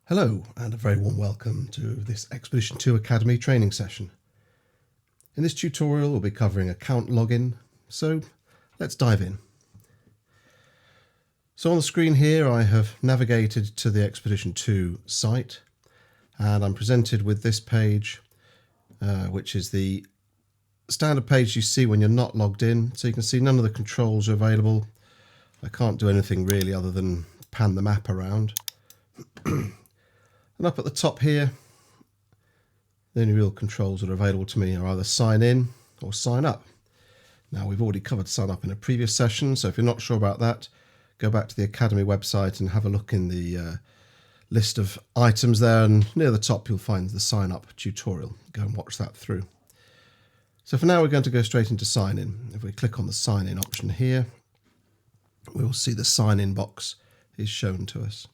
Hello and a very warm welcome to this Expedition 2 Academy training session. In this tutorial we'll be covering account login, so let's dive in. So on the screen here I have navigated to the Expedition 2 site and I'm presented with this page which is the standard page you see when you're not logged in. So you can see none of the controls are available. I can't do anything really other than pan the map around. And up at the top here, the only real controls that are available to me are either sign in or sign up. Now we've already covered sign up in a previous session, so if you're not sure about that, go back to the Academy website and have a look in the list of items there, and near the top you'll find the sign up tutorial. Go and watch that through. So for now we're going to go straight into sign in. If we click on the sign in option here, we will see the sign in box is shown to us.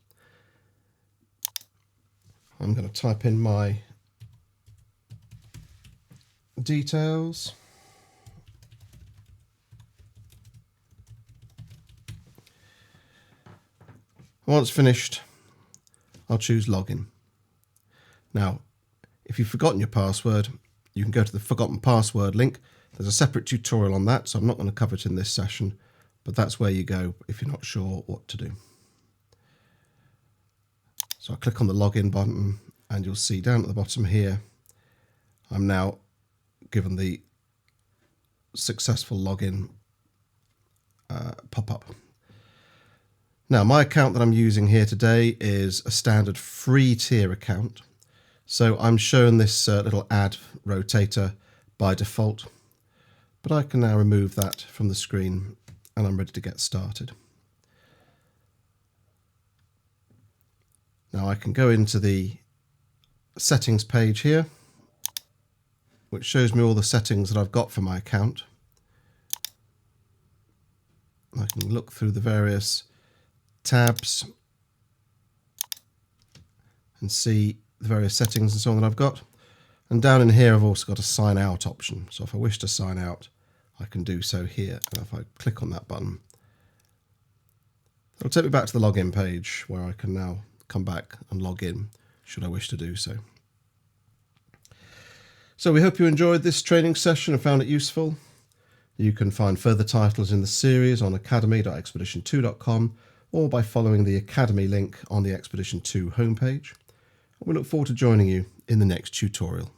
I'm going to type in my details. Once finished, I'll choose login. Now, if you've forgotten your password, you can go to the forgotten password link. There's a separate tutorial on that, so I'm not going to cover it in this session, but that's where you go if you're not sure what to do. So I click on the login button and you'll see down at the bottom here, I'm now given the successful login pop-up. Now my account that I'm using here today is a standard free tier account. So I'm shown this little add rotator by default, but I can now remove that from the screen and I'm ready to get started. Now I can go into the settings page here, which shows me all the settings that I've got for my account. I can look through the various tabs and see the various settings and so on that I've got. And down in here I've also got a sign out option. So if I wish to sign out, I can do so here. And if I click on that button, it'll take me back to the login page where I can now come back and log in should I wish to do so. So we hope you enjoyed this training session and found it useful. You can find further titles in the series on academy.expedition2.com or by following the Academy link on the Expedition 2 homepage. We look forward to joining you in the next tutorial.